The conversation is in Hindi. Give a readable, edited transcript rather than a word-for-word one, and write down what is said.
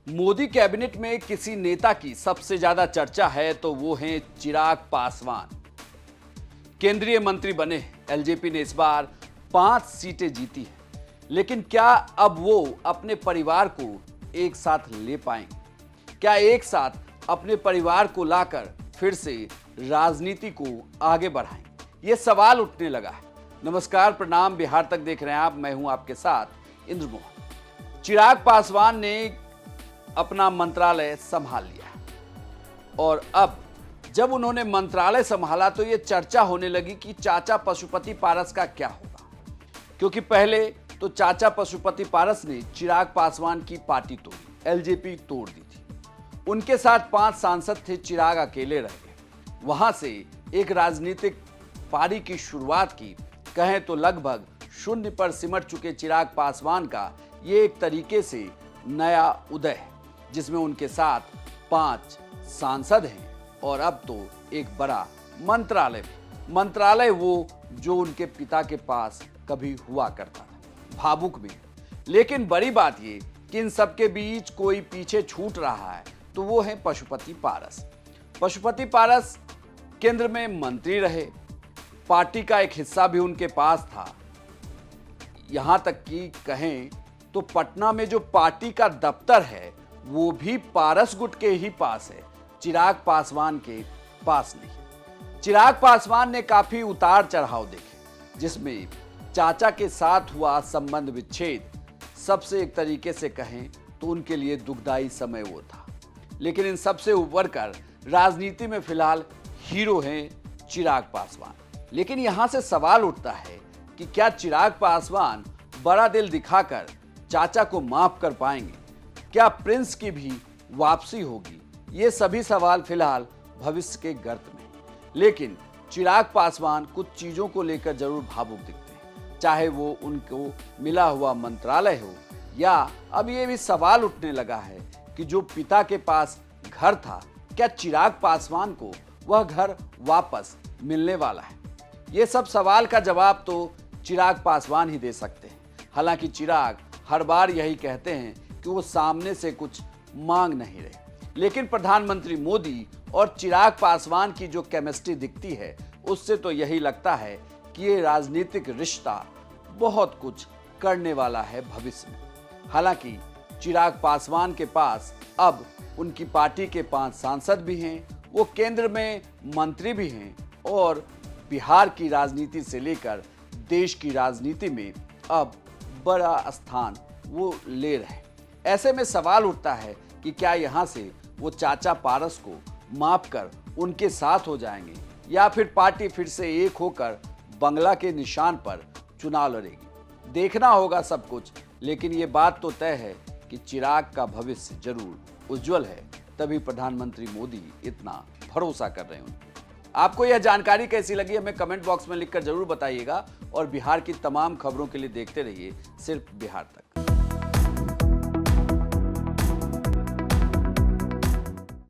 मोदी कैबिनेट में किसी नेता की सबसे ज्यादा चर्चा है तो वो हैं चिराग पासवान। केंद्रीय मंत्री बने। एलजेपी ने इस बार 5 सीटें जीती हैं, लेकिन क्या अब वो अपने परिवार को एक साथ ले पाएंगे? क्या एक साथ अपने परिवार को लाकर फिर से राजनीति को आगे बढ़ाएंगे? ये सवाल उठने लगा है। नमस्कार, प्रणाम, बिहार तक देख रहे हैं आप। मैं हूं आपके साथ इंद्र मोहन। चिराग पासवान ने अपना मंत्रालय संभाल लिया और अब जब उन्होंने मंत्रालय संभाला तो यह चर्चा होने लगी कि चाचा पशुपति पारस का क्या होगा, क्योंकि पहले तो चाचा पशुपति पारस ने चिराग पासवान की पार्टी तोड़ी, एलजेपी तोड़ दी थी। उनके साथ 5 सांसद थे, चिराग अकेले रह गए। वहां से एक राजनीतिक पारी की शुरुआत की। कहें तो लगभग शून्य पर सिमट चुके चिराग पासवान का ये एक तरीके से नया उदय है, जिसमें उनके साथ 5 सांसद हैं और अब तो एक बड़ा मंत्रालय भी। मंत्रालय वो जो उनके पिता के पास कभी हुआ करता था, भावुक भी। लेकिन बड़ी बात ये कि इन सबके बीच कोई पीछे छूट रहा है तो वो है पशुपति पारस। पशुपति पारस केंद्र में मंत्री रहे, पार्टी का एक हिस्सा भी उनके पास था। यहां तक कि कहें तो पटना में जो पार्टी का दफ्तर है वो भी पारस गुट के ही पास है, चिराग पासवान के पास नहीं। चिराग पासवान ने काफी उतार चढ़ाव देखे, जिसमें चाचा के साथ हुआ संबंध विच्छेद सबसे एक तरीके से कहें तो उनके लिए दुखदाई समय वो था। लेकिन इन सबसे ऊपर कर राजनीति में फिलहाल हीरो हैं चिराग पासवान। लेकिन यहां से सवाल उठता है कि क्या चिराग पासवान बड़ा दिल दिखाकर चाचा को माफ कर पाएंगे? क्या प्रिंस की भी वापसी होगी? ये सभी सवाल फिलहाल भविष्य के गर्त में। लेकिन चिराग पासवान कुछ चीजों को लेकर जरूर भावुक दिखते हैं, चाहे वो उनको मिला हुआ मंत्रालय हो या अब ये भी सवाल उठने लगा है कि जो पिता के पास घर था, क्या चिराग पासवान को वह घर वापस मिलने वाला है? ये सब सवाल का जवाब तो चिराग पासवान ही दे सकते हैं। हालांकि चिराग हर बार यही कहते हैं कि वो सामने से कुछ मांग नहीं रहे। लेकिन प्रधानमंत्री मोदी और चिराग पासवान की जो केमिस्ट्री दिखती है, उससे तो यही लगता है कि ये राजनीतिक रिश्ता बहुत कुछ करने वाला है भविष्य में। हालांकि चिराग पासवान के पास अब उनकी पार्टी के 5 सांसद भी हैं, वो केंद्र में मंत्री भी हैं और बिहार की राजनीति से लेकर देश की राजनीति में अब बड़ा स्थान वो ले रहे हैं। ऐसे में सवाल उठता है कि क्या यहाँ से वो चाचा पारस को माफ कर उनके साथ हो जाएंगे या फिर पार्टी फिर से एक होकर बंगला के निशान पर चुनाव लड़ेगी। देखना होगा सब कुछ, लेकिन ये बात तो तय है कि चिराग का भविष्य जरूर उज्जवल है, तभी प्रधानमंत्री मोदी इतना भरोसा कर रहे हैं। आपको यह जानकारी कैसी लगी हमें कमेंट बॉक्स में लिखकर जरूर बताइएगा और बिहार की तमाम खबरों के लिए देखते रहिए सिर्फ बिहार तक।